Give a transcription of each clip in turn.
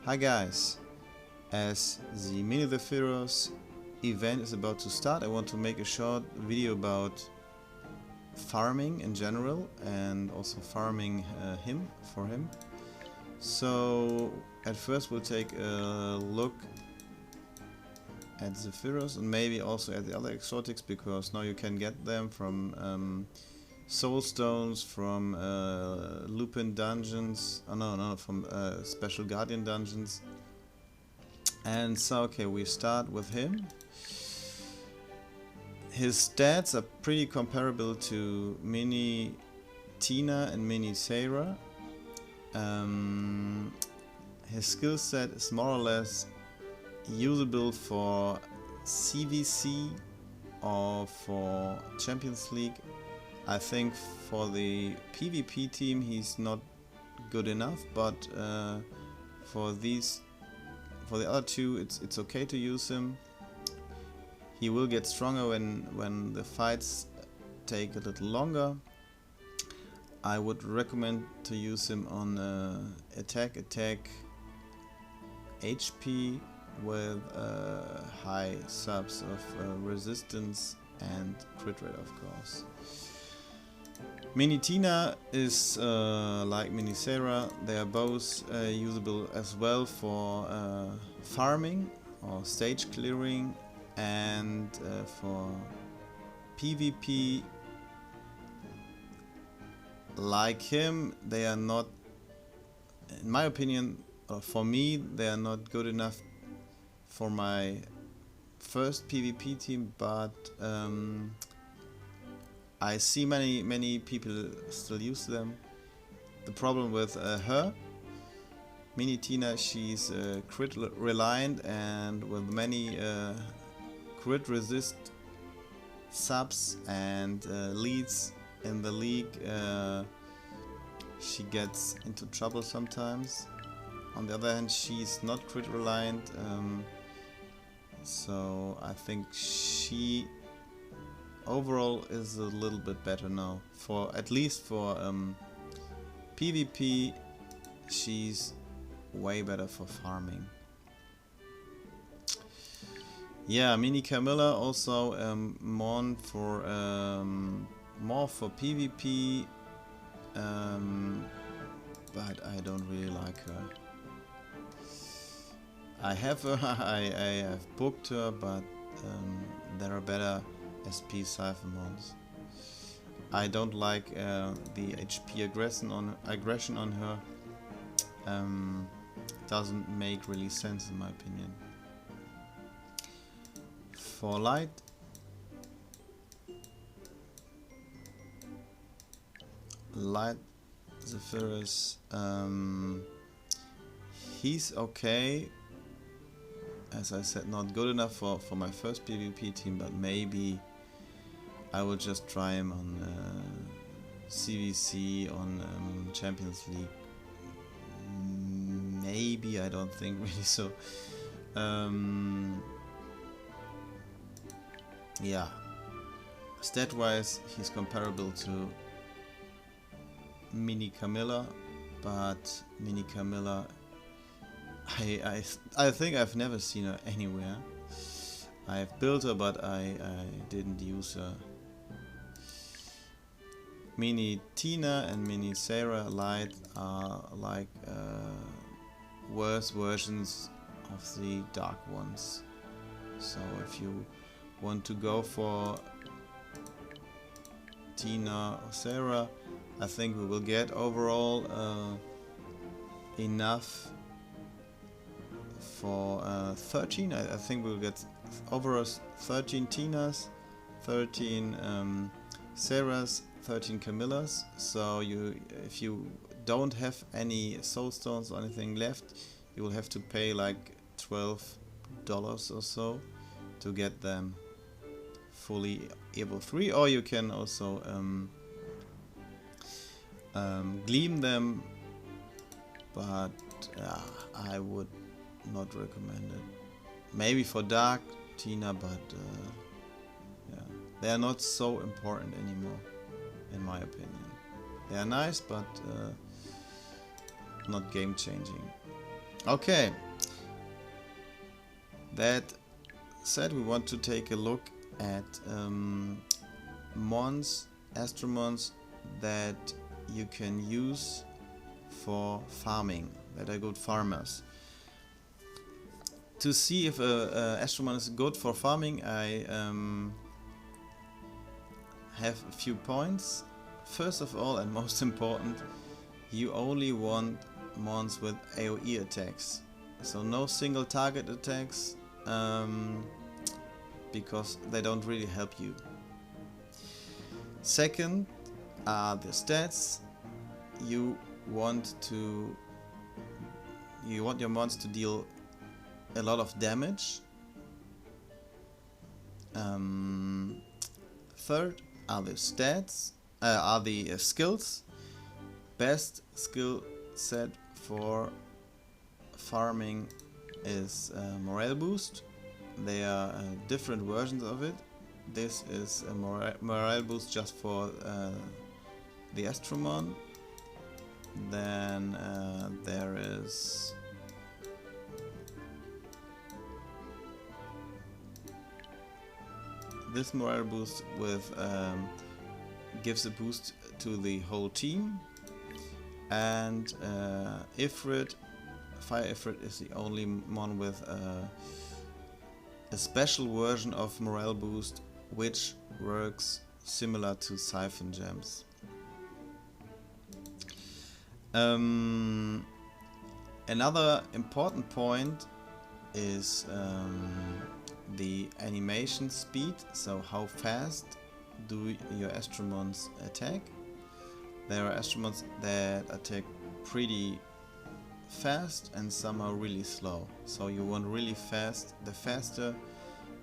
Hi guys, as the Mini the Pharaohs event is about to start, I want to make a short video about farming in general and also farming for him. So at first we'll take a look at the Pharaohs and maybe also at the other exotics, because now you can get them from soul stones, from Lupin dungeons, from special guardian dungeons. And so okay, we start with him. His stats are pretty comparable to Mini Tina and Mini Sarah. His skill set is more or less usable for CVC or for Champions League. I think for the PvP team he's not good enough, but for the other two it's okay to use him. He will get stronger when the fights take a little longer. I would recommend to use him on attack HP with high subs of resistance and crit rate, of course. Mini Tina is like Mini Sarah. They are both usable as well for farming or stage clearing, and for PvP. Like him, they are not, in my opinion, for me, they are not good enough for my first PvP team, but I see many people still use them. The problem with her, Mini Tina, she's crit reliant, and with many crit resist subs and leads in the league, she gets into trouble sometimes. On the other hand, she's not crit reliant, so I think she overall is a little bit better now. For at least for PvP, she's way better for farming. Yeah, Mini Camilla also more for PvP, but I don't really like her. I have her, I have booked her, but there are better SP Siphon. I don't like the HP aggression on her. Doesn't make really sense in my opinion. For light, Zephyrus, he's okay. As I said, not good enough for my first PvP team, but maybe I will just try him on CVC, on Champions League. Maybe, I don't think really so. Yeah, stat wise he's comparable to Mini Camilla, but Mini Camilla, I think I've never seen her anywhere. I've built her, but I didn't use her. Mini Tina and Mini Sarah Light are like worse versions of the dark ones. So if you want to go for Tina or Sarah, I think we will get overall enough for 13. I think we'll get overall 13 Tinas, 13 Sarahs, 13 Camillas. So if you don't have any soul stones or anything left, you will have to pay like $12 or so to get them fully Evo 3, or you can also gleam them, but I would not recommend it. Maybe for Dark Tina, but yeah, they are not so important anymore, in my opinion. They are nice, but not game changing. Okay, that said, we want to take a look at mons, astromons that you can use for farming, that are good farmers. To see if a astromon is good for farming, I have a few points. First of all, and most important, you only want mons with AoE attacks, so no single target attacks, because they don't really help you. Second are the stats. You want your mons to deal a lot of damage. Third are the stats, are the skills. Best skill set for farming is morale boost. There are different versions of it. This is a morale boost just for the astromon. Then there is this morale boost with gives a boost to the whole team, and Fire Ifrit is the only one with a special version of morale boost which works similar to Siphon Gems. Another important point is the animation speed, so how fast do your astromons attack. There are astromons that attack pretty fast and some are really slow, so you want really fast. The faster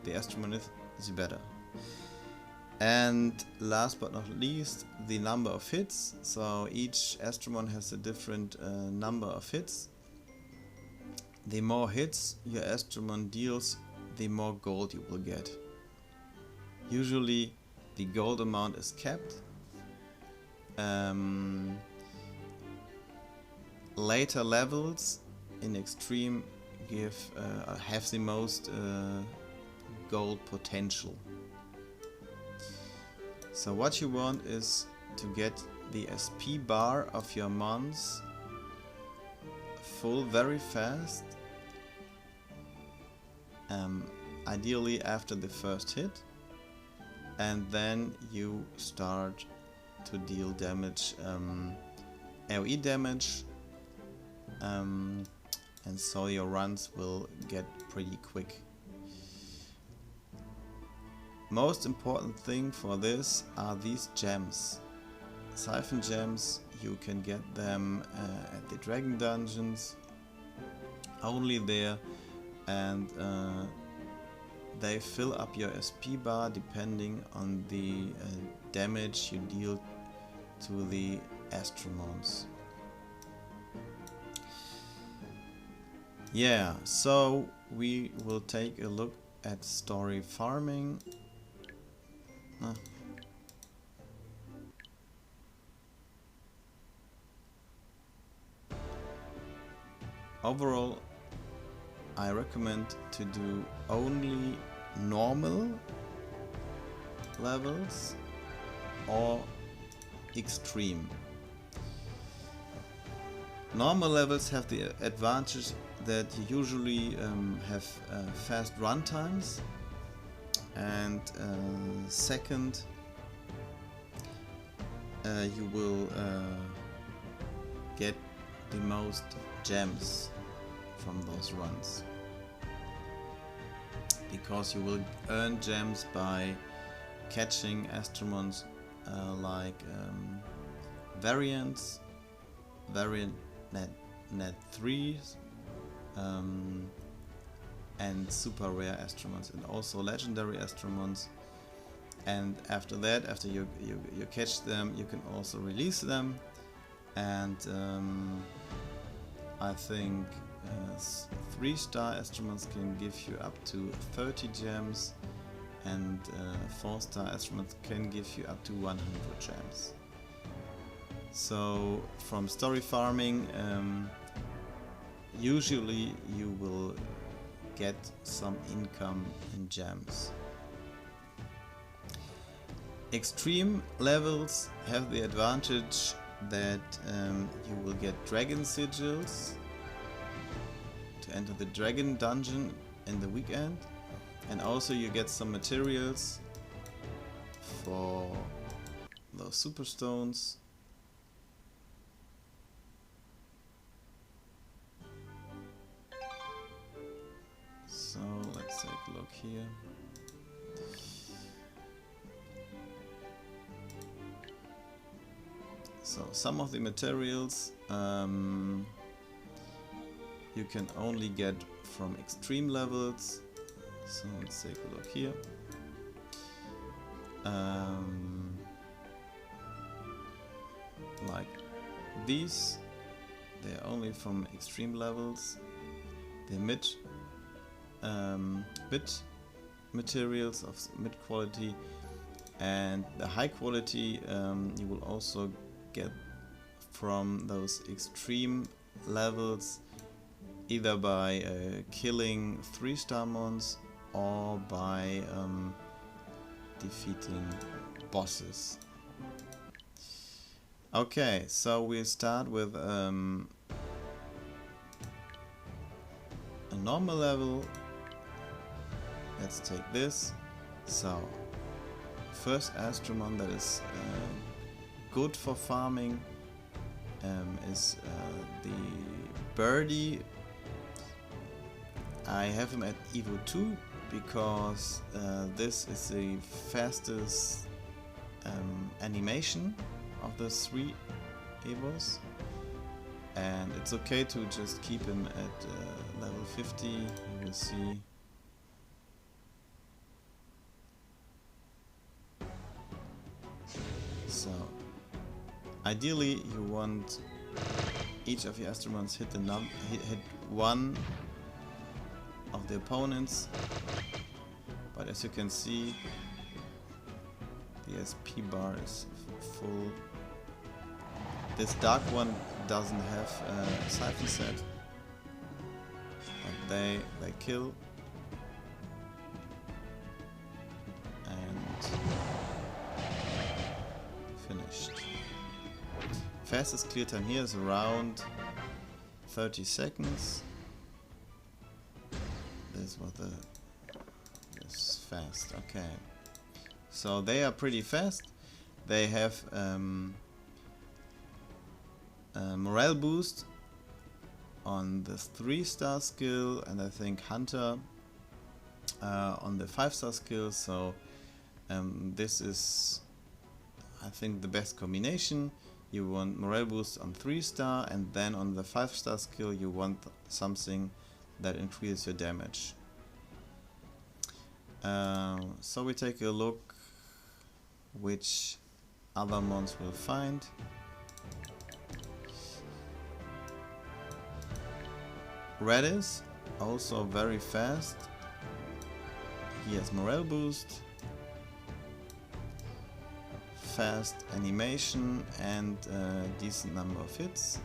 the astromon is, the better. And last but not least, the number of hits. So each astromon has a different number of hits. The more hits your astromon deals, the more gold you will get. Usually the gold amount is capped. Later levels in extreme have the most gold potential. So what you want is to get the SP bar of your mons full very fast, ideally after the first hit, and then you start to deal damage, AoE damage, and so your runs will get pretty quick. Most important thing for this are these gems. Siphon gems, you can get them at the dragon dungeons, only there, and they fill up your SP bar depending on the damage you deal to the astromons. Yeah, so we will take a look at story farming. Overall, I recommend to do only normal levels or extreme. Normal levels have the advantage that you usually have fast run times, and second, you will get the most gems from those runs, because you will earn gems by catching astromons like variants, variant net 3s, and super rare astromons, and also legendary astromons. And after that, after you catch them, you can also release them, and I think 3-star astromons can give you up to 30 gems, and 4-star astromons can give you up to 100 gems. So from story farming, usually you will get some income in gems. Extreme levels have the advantage that you will get dragon sigils to enter the dragon dungeon in the weekend, and also you get some materials for those super stones. So let's take a look here. So some of the materials you can only get from extreme levels. So let's take a look here. Like these, they're only from extreme levels. They're mid materials of mid quality, and the high quality you will also get from those extreme levels, either by killing 3-star mons or by defeating bosses. Okay, so we start with a normal level. Let's take this. So, first Astromon that is good for farming is the Birdie. I have him at Evo 2 because this is the fastest animation of the 3 Evos, and it's okay to just keep him at level 50. You will see. So ideally you want each of your Astromons hit one of the opponents, but as you can see the SP bar is full. This dark one doesn't have a siphon set, but they kill, and finished. Fastest clear time here is around 30 seconds. This was this fast. Okay, so they are pretty fast. They have morale boost on the 3-star skill, and I think Hunter on the 5-star skill. So this is, I think, the best combination. You want morale boost on 3-star, and then on the 5-star skill you want something that increases your damage. So we take a look which other mons we'll find. Redis, also very fast. He has morale boost, fast animation, and a decent number of hits.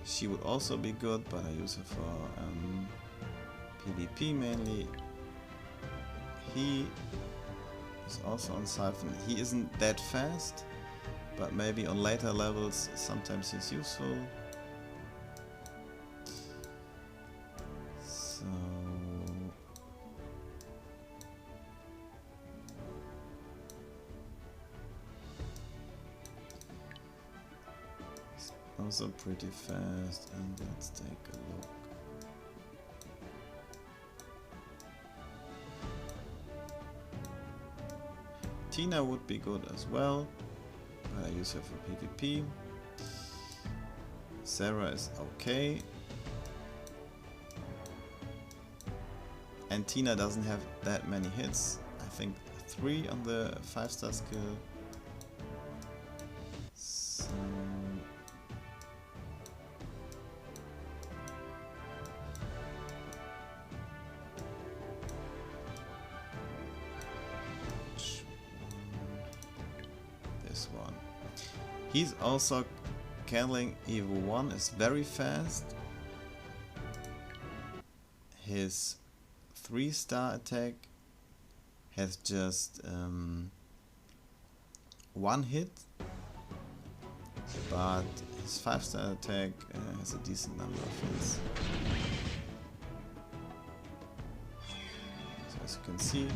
She would also be good, but I use her for PvP mainly. He is also on Siphon. He isn't that fast, but maybe on later levels sometimes he's useful. So it's also pretty fast, and let's take a look. Tina would be good as well, but I use her for PvP. Sarah is okay. And Tina doesn't have that many hits. I think 3 on the 5-star skill. So this one. He's also killing Evo 1 is very fast. His 3-star attack has just 1 hit, but his 5-star attack has a decent number of hits. So as you can see,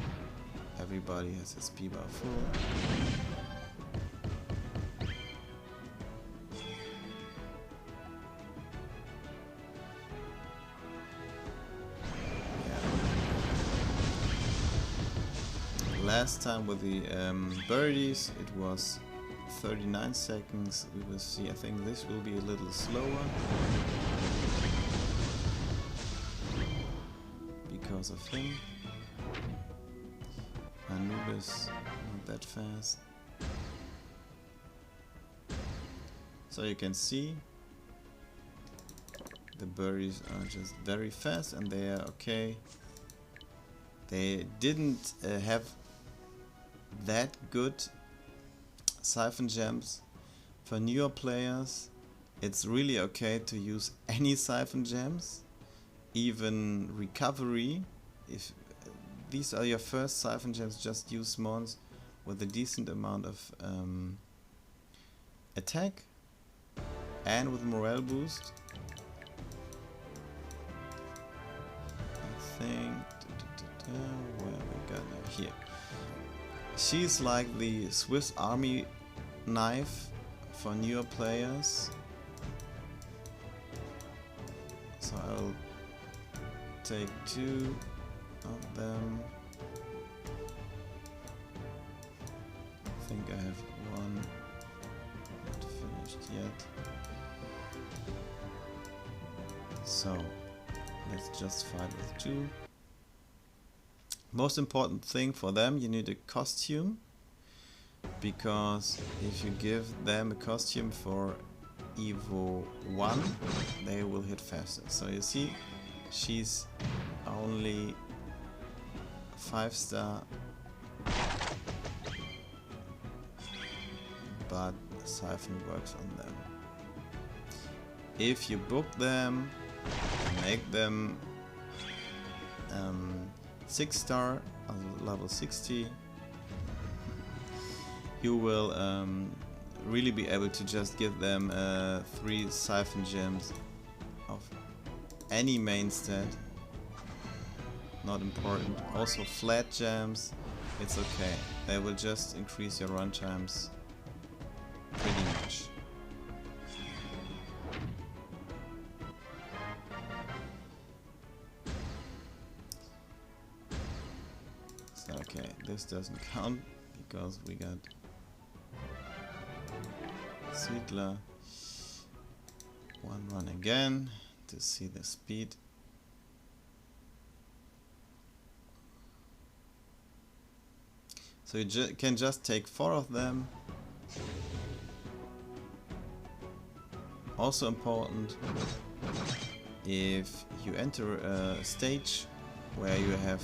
everybody has his P bar full. Last time with the birdies it was 39 seconds. We will see. I think this will be a little slower because of him. Anubis not that fast. So you can see the birdies are just very fast and they are okay. They didn't have that good siphon gems. For newer players it's really okay to use any siphon gems, even recovery. If these are your first siphon gems, just use mons with a decent amount of attack and with morale boost. I think where we got her here. She's like the Swiss Army knife for newer players. So I'll take 2 of them. I think I have 1 not finished yet. So let's just fight with 2. Most important thing for them, you need a costume, because if you give them a costume for Evo 1 they will hit faster. So you see, she's only 5-star, but siphon works on them. If you book them, make them 6-star, level 60, you will really be able to just give them 3 siphon gems of any main stat. Not important. Also flat gems, it's okay. They will just increase your run times pretty much. Okay, this doesn't count because we got Siedler. 1 run again to see the speed. So you can just take 4 of them. Also important, if you enter a stage where you have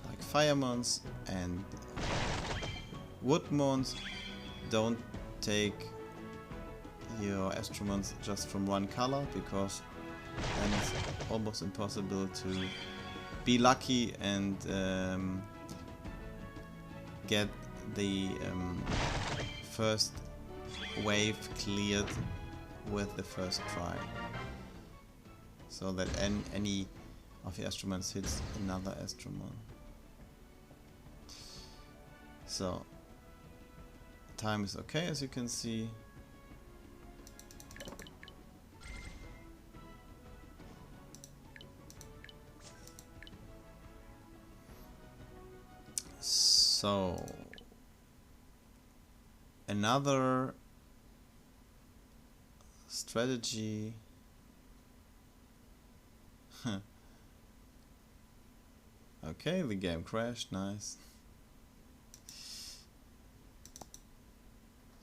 like fire mons and wood mons, don't take your astromons just from one color, because then it's almost impossible to be lucky and get the first wave cleared with the first try, so that any of the astromons hits another astromon. So time is okay, as you can see. So another strategy. Okay, the game crashed, nice.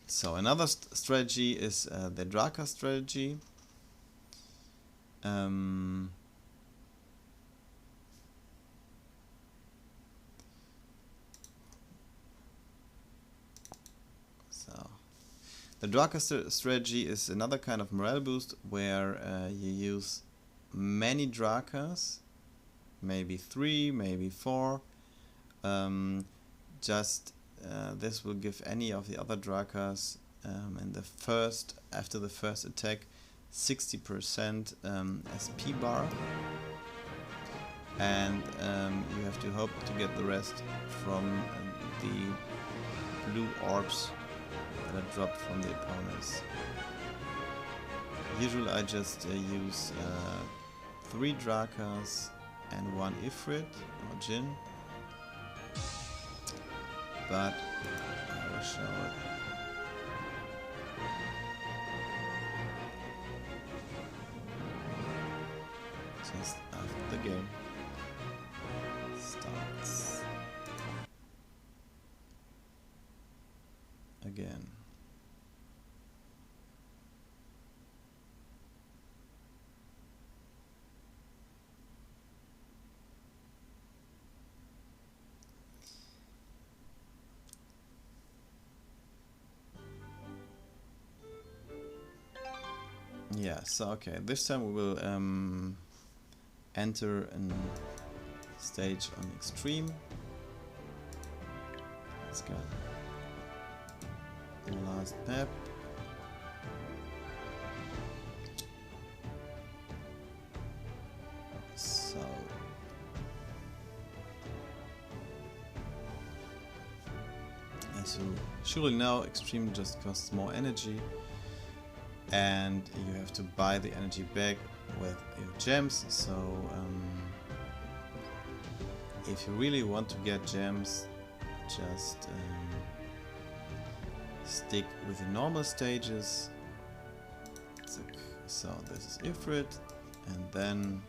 So another strategy is the Draka strategy. So The Draka strategy is another kind of morale boost where you use many Drakas, maybe 3, maybe 4. This will give any of the other Drakas after the first attack 60% SP bar, and you have to hope to get the rest from the blue orbs that are dropped from the opponents. Usually I just use 3 Drakas and 1 Ifrit or Jinn, but I will show it. Just after the game starts again. Yeah, so okay, this time we will enter a stage on extreme. Let's go. The last map. So as you surely know, extreme just costs more energy, and you have to buy the energy back with your gems. So if you really want to get gems, just stick with the normal stages. So this is Ifrit, and then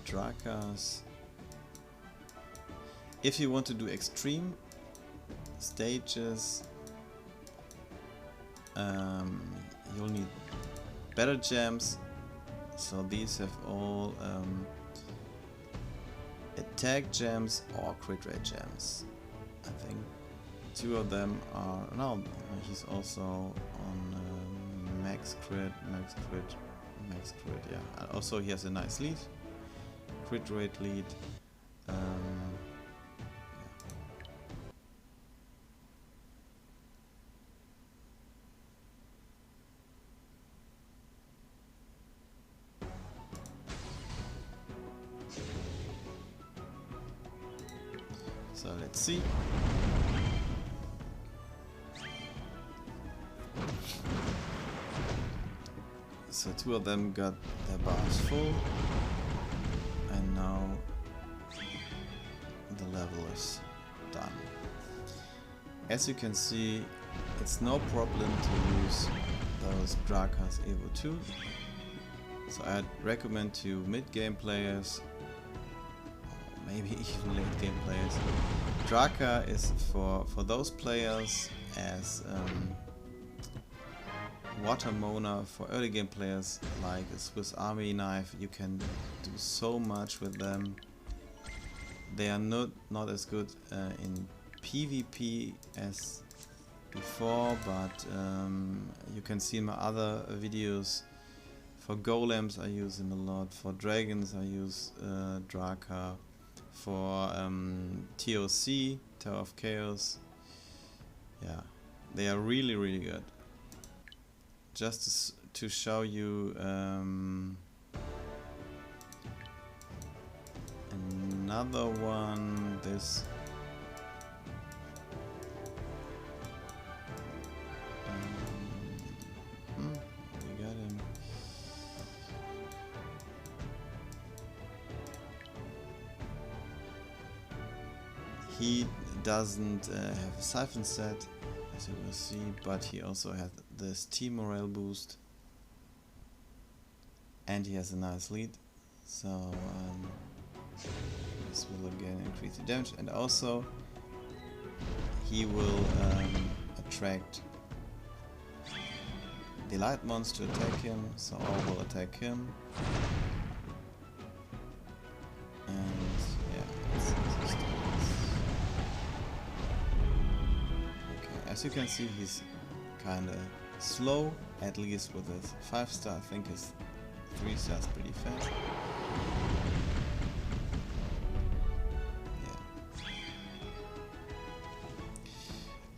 Drakas. If you want to do extreme stages, you'll need better gems. So these have all attack gems or crit rate gems. I think 2 of them are... no, he's also on max crit, yeah. Also he has a nice lead, crit rate lead. So let's see. So 2 of them got their bars full, and now the level is done. As you can see, it's no problem to use those Drakas Evo 2. So I'd recommend to mid-game players, maybe even late game players. Draka is for those players as water moner for early game players, like a Swiss Army knife. You can do so much with them. They are not as good in PvP as before, but you can see in my other videos. For golems I use them a lot, for dragons I use Draka, for TOC, Tower of Chaos, yeah, they are really good. Just to show you another one, this we got him. He doesn't have a siphon set, as you will see, but he also has this team morale boost, and he has a nice lead. So this will again increase the damage, and also he will attract the light monster to attack him, so all will attack him. And yeah, as you can see, he's kinda slow, at least with his 5-star. I think his 3-star is pretty fast.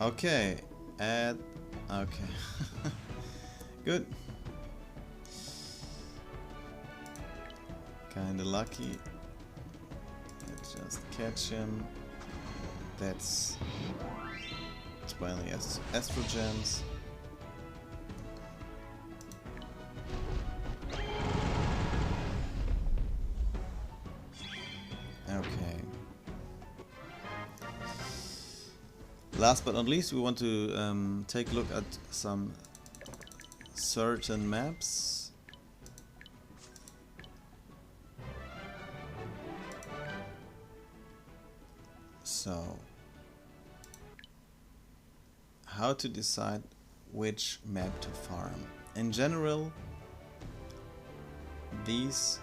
Yeah. Okay, okay. Good. Kinda lucky. Let's just catch him. That's 20 Astro Gems. Okay. Last but not least, we want to take a look at some certain maps. So, how to decide which map to farm. In general, these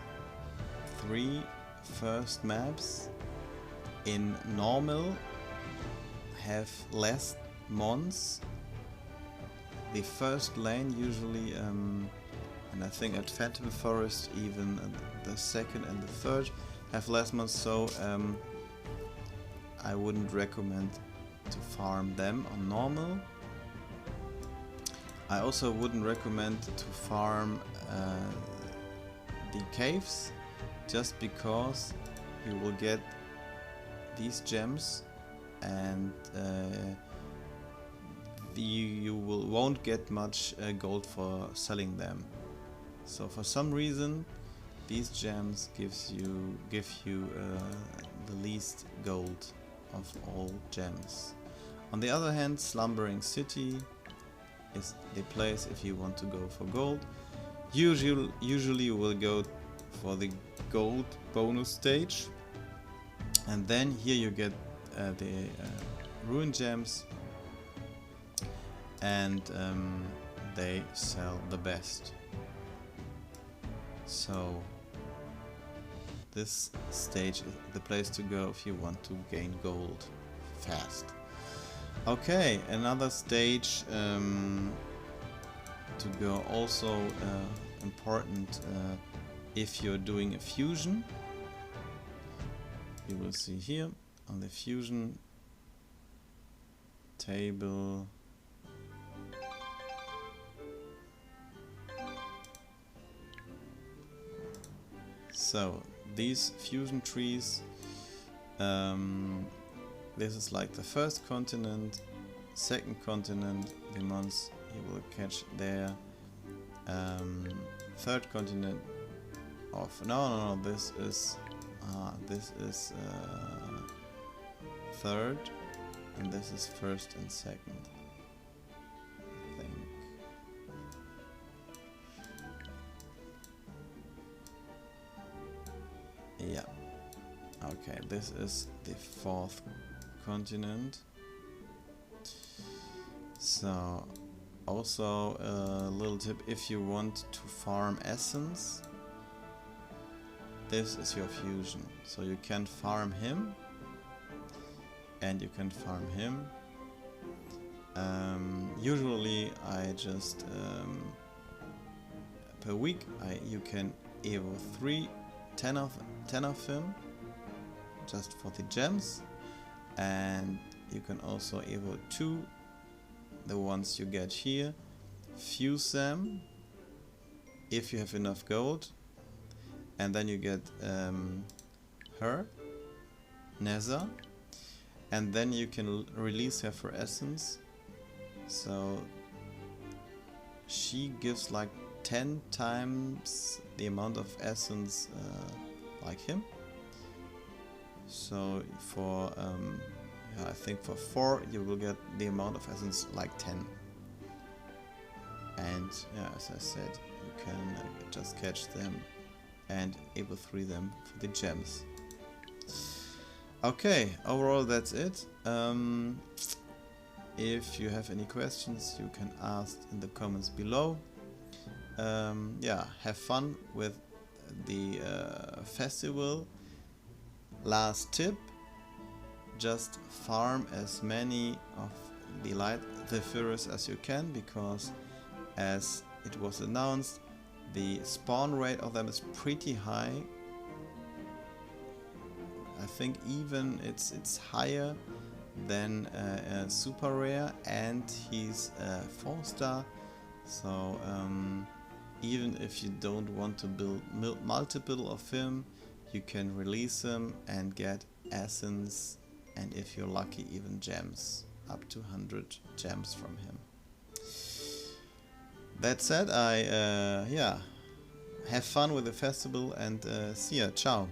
3 first maps in normal have less mons. The first lane usually, and I think at Phantom Forest even the second and the third have less mons, so I wouldn't recommend to farm them on normal. I also wouldn't recommend to farm the caves, just because you will get these gems and you won't get much gold for selling them. So for some reason these gems give you the least gold of all gems. On the other hand, Slumbering City is the place if you want to go for gold. Usually you will go for the gold bonus stage, and then here you get the ruin gems, and they sell the best. So this stage is the place to go if you want to gain gold fast. Okay, another stage to go, also important if you're doing a fusion. You will see here on the fusion table so these fusion trees, this is like the first continent, second continent, the mons you will catch there, third continent of no, this is third, and this is first and second, I think. Yeah. Okay, this is the fourth continent. So, also a little tip, if you want to farm essence, this is your fusion. So you can farm him, and you can farm him. Usually I just per week you can evo 10 of him, just for the gems, and you can also evo 2, the ones you get here, fuse them if you have enough gold, and then you get her, Nether, and then you can release her for essence. So she gives like 10 times the amount of essence like him. So for yeah, I think for 4 you will get the amount of essence like 10. And yeah, as I said, you can just catch them and able 3 them for the gems. Okay, overall that's it. If you have any questions, you can ask in the comments below. Yeah, have fun with the festival. Last tip, just farm as many of delight the Pharaohs as you can, because as it was announced, the spawn rate of them is pretty high. I think even it's higher than super rare, and he's 4-star. So even if you don't want to build multiple of him, you can release him and get essence, and if you're lucky, even gems, up to 100 gems from him. That said, I yeah, have fun with the festival, and see ya. Ciao.